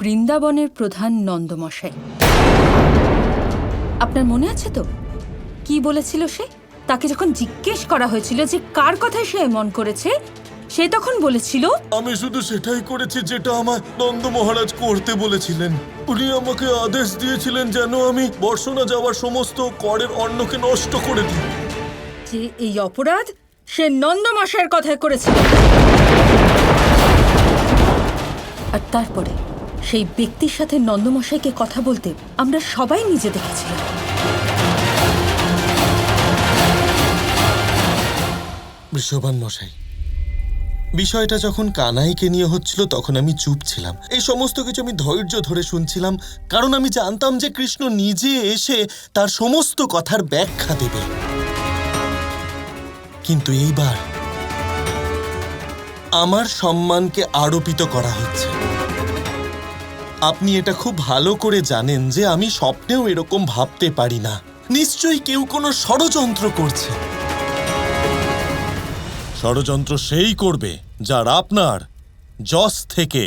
বৃন্দাবনের প্রধান নন্দমশাই। আপনার মনে আছে তো কি বলেছিল সে? তাকে যখন জিজ্ঞেস করা হয়েছিল যে কার কথায় সে এমন করেছে, সে তখন বলেছিল, আমি শুধু সেটাই করেছি যেটা আমার নন্দ মহারাজ করতে বলেছিলেন। উনি আমাকে আদেশ দিয়েছিলেন যেন আমি বর্ষণা যাওয়ার সমস্ত করের অন্নকে নষ্ট করে দিই। যে এই অপরাধ সে নন্দমশাইয়ের কথায় করেছিল। আর তারপরে সেই ব্যক্তির সাথে নন্দমশাইকে কথা বলতে আমরা সবাই নিজে দেখেছিলাম। বৃষভান মশাই, বিষয়টা যখন কানাইকে নিয়ে হচ্ছিল তখন আমি চুপ ছিলাম। এই সমস্ত কিছু আমি ধৈর্য ধরে শুনছিলাম, কারণ আমি জানতাম যে কৃষ্ণ নিজে এসে তার সমস্ত কথার ব্যাখ্যা দেবে। কিন্তু এইবার আমার সম্মানকে আরোপিত করা হচ্ছে। আপনি এটা খুব ভালো করে জানেন যে আমি স্বপ্নেও এরকম ভাবতে পারি না। নিশ্চয়ই কেউ কোনো ষড়যন্ত্র করছে। ষড়যন্ত্র সেই করবে যার আপনার যশ থেকে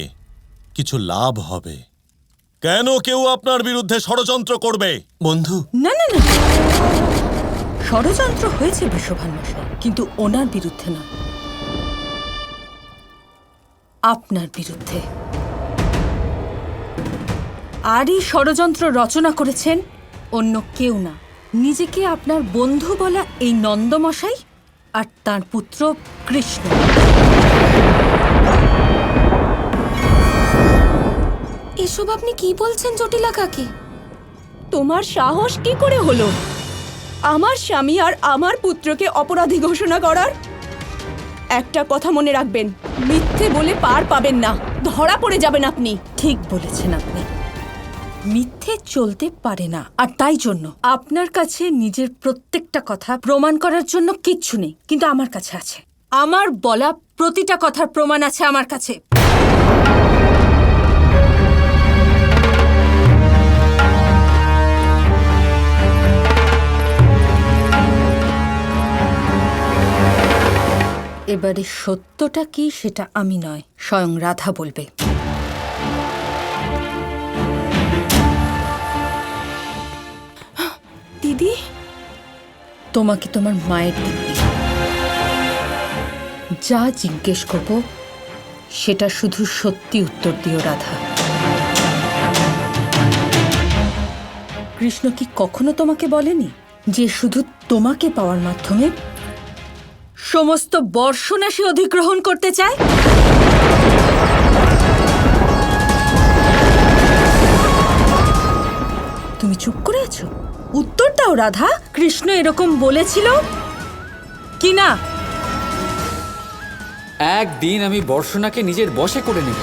কিছু লাভ হবে। কেন কেউ আপনার বিরুদ্ধে ষড়যন্ত্র করবে বন্ধু? না না না, ষড়যন্ত্র হয়েছে বৃষভান মশাই, কিন্তু ওনার বিরুদ্ধে নয়, আপনার বিরুদ্ধে। আর এই ষড়যন্ত্র রচনা করেছেন অন্য কেউ না, নিজেকে আপনার বন্ধু বলা এই নন্দমশাই আর তার পুত্র কৃষ্ণ। এসব আপনি কি বলছেন জটিলা কাকি? তোমার সাহস কি করে হলো আমার স্বামী আর আমার পুত্রকে অপরাধী ঘোষণা করার? একটা কথা মনে রাখবেন, মিথ্যে বলে পার পাবেন না, ধরা পড়ে যাবেন আপনি। ঠিক বলেছেন আপনি, মিথ্যে চলতে পারে না। আর তাই জন্য আপনার কাছে নিজের প্রত্যেকটা কথা প্রমাণ করার জন্য কিচ্ছু নেই, কিন্তু আমার কাছে আছে। আমার বলা প্রতিটা কথার প্রমাণ আছে আমার কাছে। এবারে সত্যটা কি সেটা আমি নয়, স্বয়ং রাধা বলবে। দিদি, তোমাকে তোমার মায়ের দিব্যি যা জিজ্ঞেস করব সেটা শুধু সত্যি উত্তর দিও রাধা। কৃষ্ণ কি কখনো তোমাকে বলেনি যে শুধু তোমাকে পাওয়ার মাধ্যমে সমস্ত বর্ষণা সে অধিগ্রহণ করতে চায়? তুমি চুপ করে আছো? উত্তর দাও রাধা, কৃষ্ণ এরকম বলেছিল কি না? একদিন আমি বর্ষণাকে নিজের বশে করে নেব।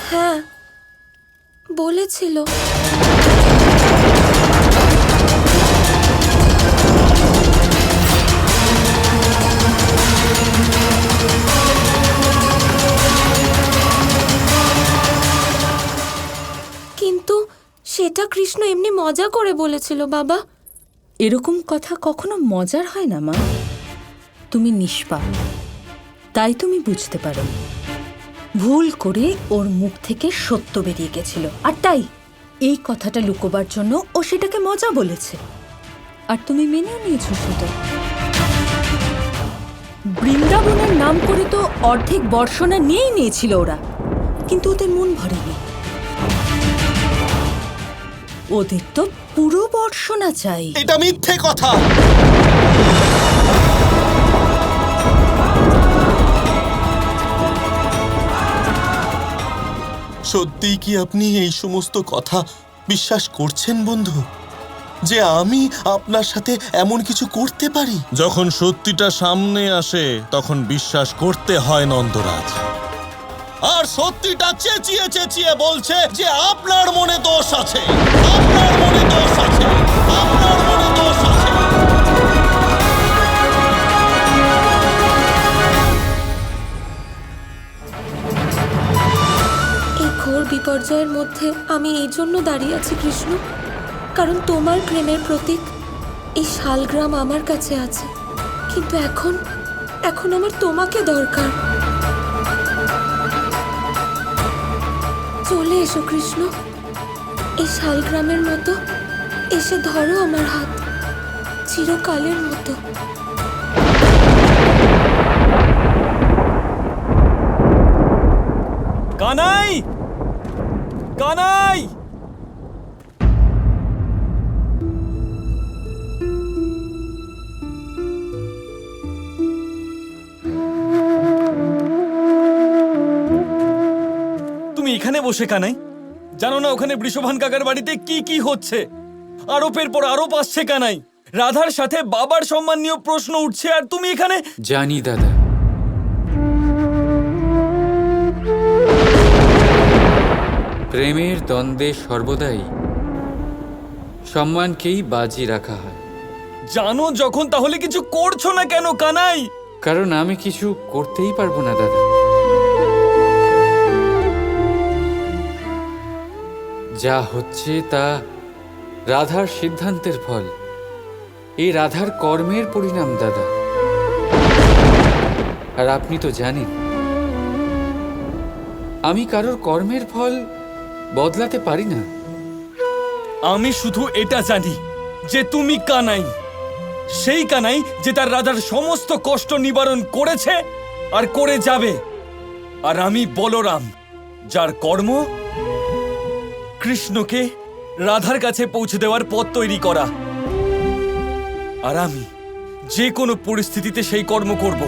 হ্যাঁ, বলেছিল। কিন্তু সেটা কৃষ্ণ এমনি মজা করে বলেছিল বাবা। এরকম কথা কখনো মজার হয় না মা। তুমি নিষ্পাপ, তাই তুমি বুঝতে পারো। ভুল করে ওর মুখ থেকে সত্য বেরিয়ে গেছিল, আর তাই এই কথাটা লুকোবার জন্য ও সেটাকে মজা বলেছে, আর তুমি মেনেও নিয়েছো সেটা। বৃন্দাবনের নাম করে তো অর্ধেক বর্ষণা নিয়েই নিয়েছিল ওরা, কিন্তু ওদের মন ভরেনি। ওদের তো পুরো বর্ষণা চাই। এটা মিথ্যে কথা। সত্যিই কি আপনি এই সমস্ত কথা বিশ্বাস করছেন বন্ধু, যে আমি আপনার সাথে এমন কিছু করতে পারি? যখন সত্যিটা সামনে আসে তখন বিশ্বাস করতে হয় নন্দরাজ। আর সত্যিটা চেঁচিয়ে চেঁচিয়ে বলছে যে আপনার মনে দোষ আছে, আপনার মনে দোষ আছে, আপনার মনে দোষ আছে। এই ঘোর বিপর্যয়ের মধ্যে আমি এই জন্য দাঁড়িয়ে আছি কৃষ্ণ, কারণ তোমার প্রেমের প্রতীক এই শালগ্রাম আমার কাছে আছে। কিন্তু এখন এখন আমার তোমাকে দরকার। চলে এসো কৃষ্ণ, এই শালগ্রামের মতো এসে ধরো আমার হাত, চিরকালের মতো। কানাই, কানাই! তুমি এখানে বসে কানাই? জানো না ওখানে বৃষভান কাকার বাড়িতে কি কি হচ্ছে? আরোপের পর আরোপ আসছে কানাই। রাধার সাথে বাবার সম্মান নিয়ে প্রশ্ন উঠছে, আর তুমি এখানে? জানি দাদা, প্রেমের দ্বন্দ্বে সর্বদাই সম্মানকেই বাজি রাখা হয়। জানো যখন, তাহলে কিছু করছো না কেন কানাই? কারণ আমি কিছু করতেই পারবো না দাদা। যা হচ্ছে তা রাধার সিদ্ধান্তের ফল, এই রাধার কর্মের পরিণাম দাদা। আর আপনি তো জানেন আমি কারোর কর্মের ফল বদলাতে পারি না। আমি শুধু এটা জানি যে তুমি কানাই, সেই কানাই যে তার রাধার সমস্ত কষ্ট নিবারণ করেছে আর করে যাবে। আর আমি বলরাম, যার কর্ম কৃষ্ণকে রাধার কাছে পৌঁছে দেওয়ার পথ তৈরি করা। আর আমি যে কোনো পরিস্থিতিতে সেই কর্ম করব।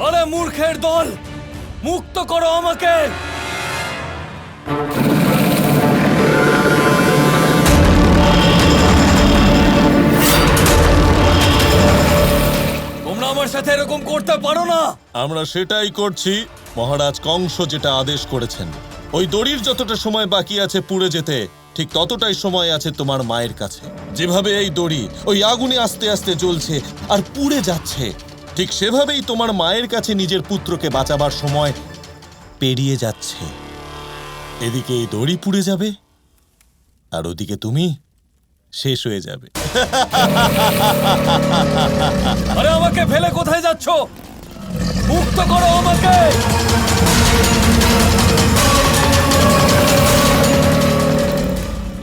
আরে মূর্খের দল, মুক্ত করো আমাকে! তোমরা আমার সাথে এরকম করতে পারো না। আমরা সেটাই করছি। মহারাজ কংস যেটা আদেশ করেছেন, ওই দড়ির যতটা সময় বাকি আছে পুড়ে যেতে, ঠিক ততটাই সময় আছে তোমার মায়ের কাছে। যেভাবে এই দড়ি ওই আগুনে আস্তে আস্তে জ্বলছে আর পুড়ে যাচ্ছে, ঠিক সেভাবেই তোমার মায়ের কাছে নিজের পুত্রকে বাঁচাবার সময় পেরিয়ে যাচ্ছে। এদিকে এই দড়ি পুড়ে যাবে আর ওদিকে তুমি শেষ হয়ে যাবে। আরে আমাকে ফেলে কোথায় যাচ্ছ? মুক্ত করো আমাকে!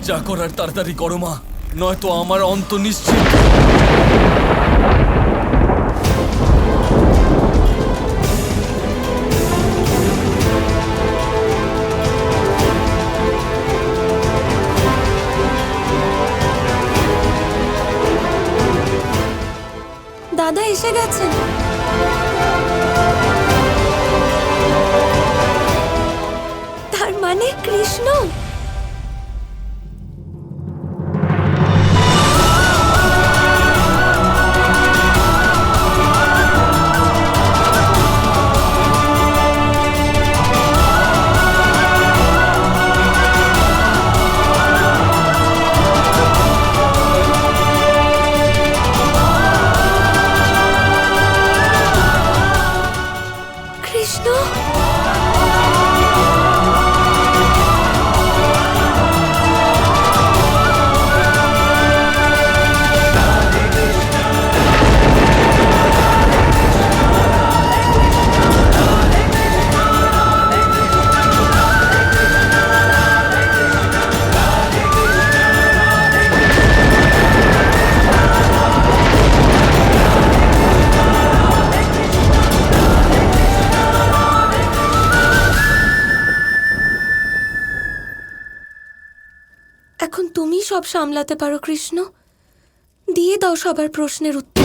যা করার তাড়াতাড়ি করো মা, নয়তো আমার অন্ত নিশ্চিত। দাদা এসে গেছেন। তার মানে কৃষ্ণ? কৃষ্ণ, এখন তুমি সব সামলাতে পারো কৃষ্ণ। দিয়ে দাও সবার প্রশ্নের উত্তর।